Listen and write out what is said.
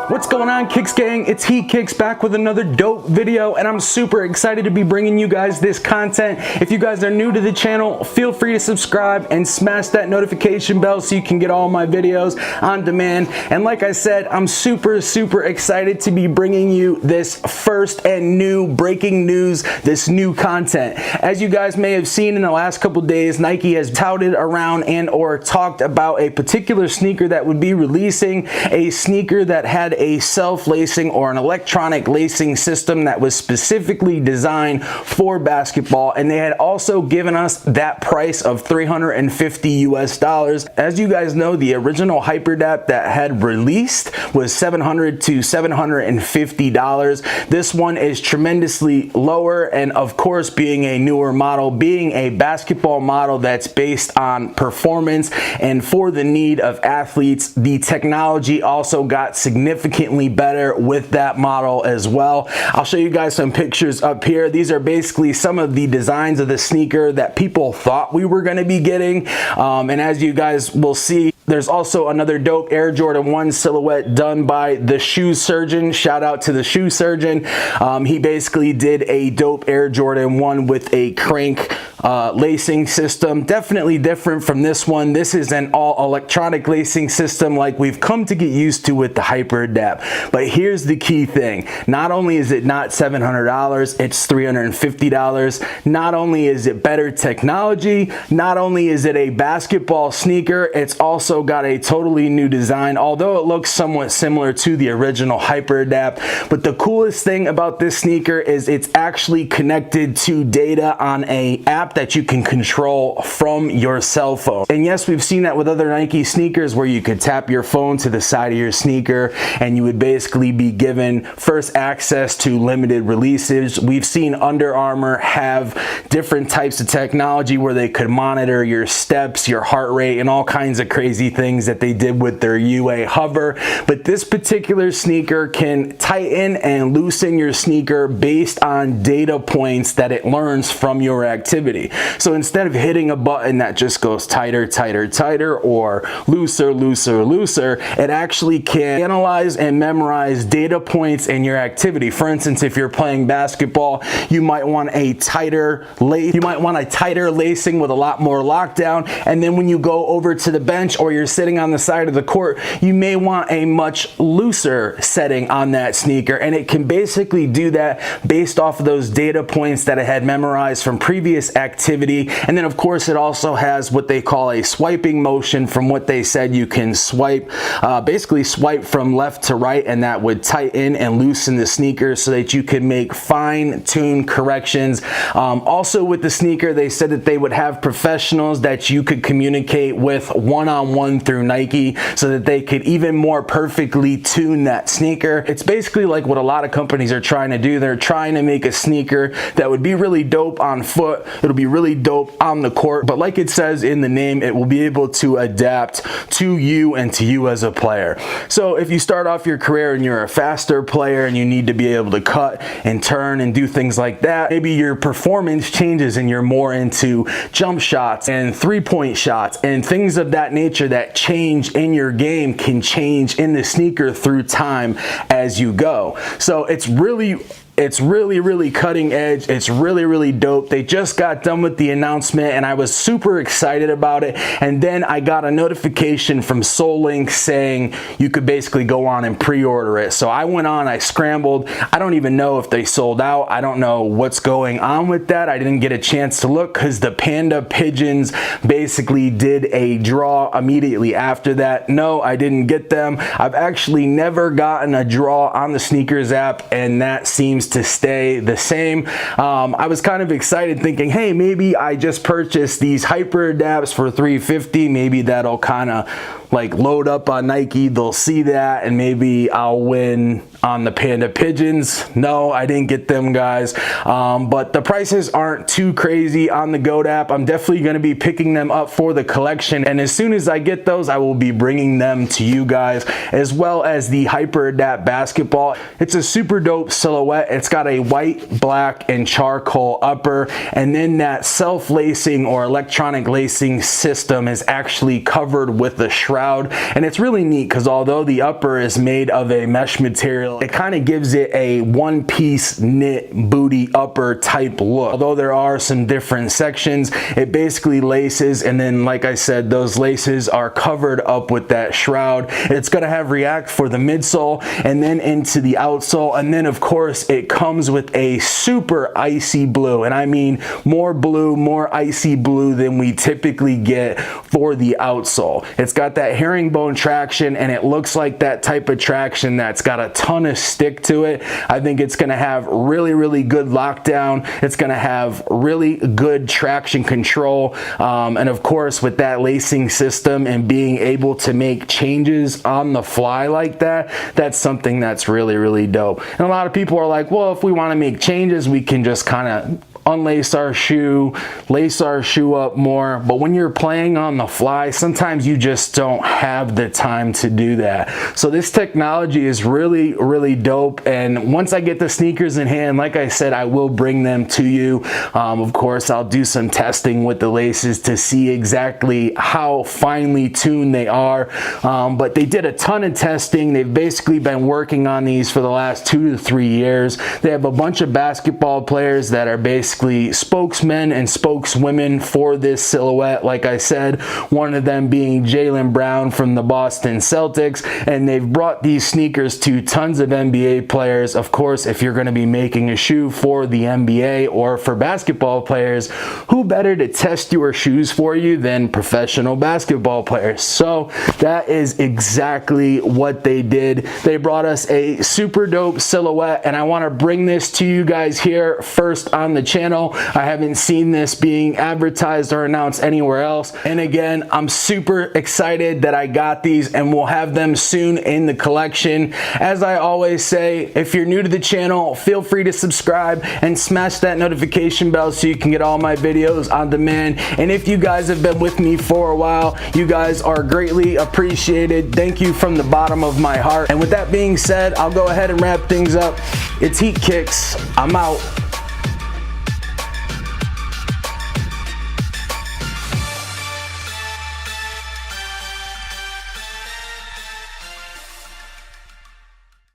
What's going on, Kicks Gang? It's Heat Kicks back with another dope video, and I'm super excited to be bringing you guys this content. If you guys are new to the channel, feel free to subscribe and smash that notification bell so you can get all my videos on demand. And like I said, I'm super excited to be bringing you this first and new breaking news, this new content. As you guys may have seen in the last couple days, Nike has touted around and or talked about a particular sneaker that would be releasing, a sneaker that had a self-lacing or an electronic lacing system that was specifically designed for basketball, and they had also given us that price of $350 US. As you guys know, the original HyperAdapt that had released was $700 to $750. This one is tremendously lower, and of course, being a newer model, being a basketball model that's based on performance and for the need of athletes, the technology also got significantly better with that model as well. I'll show you guys some pictures up here. These are basically some of the designs of the sneaker that people thought we were going to be getting, and as you guys will see, there's also another dope Air Jordan 1 silhouette done by the Shoe Surgeon. Shout out to the Shoe Surgeon. He basically did a dope Air Jordan 1 with a crank lacing system. Definitely different from this one. This is an all electronic lacing system like we've come to get used to with the HyperAdapt. But here's the key thing. Not only is it not $700, it's $350. Not only is it better technology, not only is it a basketball sneaker, it's also got a totally new design, although it looks somewhat similar to the original HyperAdapt. But the coolest thing about this sneaker is it's actually connected to data on a app that you can control from your cell phone. And yes, we've seen that with other Nike sneakers where you could tap your phone to the side of your sneaker and you would basically be given first access to limited releases. We've seen Under Armour have different types of technology where they could monitor your steps, your heart rate, and all kinds of crazy things that they did with their UA Hover. But this particular sneaker can tighten and loosen your sneaker based on data points that it learns from your activity. So instead of hitting a button that just goes tighter, tighter, tighter, or looser, looser, looser, it actually can analyze and memorize data points in your activity. For instance, if you're playing basketball, you might want a tighter lace, you might want a tighter lacing with a lot more lockdown, and then when you go over to the bench or you're sitting on the side of the court, you may want a much looser setting on that sneaker, and it can basically do that based off of those data points that it had memorized from previous activity. And then of course it also has what they call a swiping motion. From what they said, you can swipe, basically swipe from left to right, and that would tighten and loosen the sneaker so that you can make fine-tuned corrections. Also with the sneaker, they said that they would have professionals that you could communicate with one-on-one through Nike so that they could even more perfectly tune that sneaker. It's basically like what a lot of companies are trying to do. They're trying to make a sneaker that would be really dope on foot, it'll be really dope on the court, but like it says in the name, it will be able to adapt to you and to you as a player. So if you start off your career and you're a faster player and you need to be able to cut and turn and do things like that, maybe your performance changes and you're more into jump shots and three-point shots and things of that nature that change in your game can change in the sneaker through time as you go. So it's really cutting edge. It's really dope. They just got done with the announcement and I was super excited about it, and then I got a notification from SoulLink saying you could basically go on and pre-order it. So I went on, I scrambled. I don't even know if they sold out. I don't know what's going on with that. I didn't get a chance to look because the Panda Pigeons basically did a draw immediately after that. No, I didn't get them. I've actually never gotten a draw on the SNKRS app, and that seems to stay the same. I was kind of excited thinking, hey, maybe I just purchased these HyperAdapts for $350. Maybe that'll kind of like load up on Nike. They'll see that and maybe I'll win on the Panda Pigeons. No, I didn't get them, guys. But the prices aren't too crazy on the GOAT app. I'm definitely going to be picking them up for the collection, and as soon as I get those, I will be bringing them to you guys, as well as the HyperAdapt basketball. It's a super dope silhouette. It's got a white, black, and charcoal upper, and then that self-lacing or electronic lacing system is actually covered with a shroud shroud. And it's really neat because although the upper is made of a mesh material, it kind of gives it a one-piece knit booty upper type look. Although there are some different sections, it basically laces, and then like I said, those laces are covered up with that shroud. It's going to have React for the midsole and then into the outsole, and then of course it comes with a super icy blue, and I mean more blue, more icy blue than we typically get for the outsole. It's got that herringbone traction, and it looks like that type of traction that's got a ton of stick to it. I think it's going to have really good lockdown. It's going to have really good traction control, and of course with that lacing system and being able to make changes on the fly like that, that's something that's really dope. And a lot of people are like, well, if we want to make changes, we can just kind of unlace our shoe, lace our shoe up more. But when you're playing on the fly, sometimes you just don't have the time to do that. So this technology is really dope. And once I get the sneakers in hand, like I said, I will bring them to you. Of course, I'll do some testing with the laces to see exactly how finely tuned they are. But they did a ton of testing. They've basically been working on these for the last 2 to 3 years. They have a bunch of basketball players that are basically spokesmen and spokeswomen for this silhouette. Like I said, one of them being Jaylen Brown from the Boston Celtics, and they've brought these sneakers to tons of NBA players. Of course, if you're going to be making a shoe for the NBA or for basketball players, who better to test your shoes for you than professional basketball players? So that is exactly what they did. They brought us a super dope silhouette, and I want to bring this to you guys here first on the channel. I haven't seen this being advertised or announced anywhere else. And again, I'm super excited that I got these, and we'll have them soon in the collection. As I always say, if you're new to the channel, feel free to subscribe and smash that notification bell so you can get all my videos on demand. And if you guys have been with me for a while, you guys are greatly appreciated. Thank you from the bottom of my heart. And with that being said, I'll go ahead and wrap things up. It's Heat Kicks. I'm out.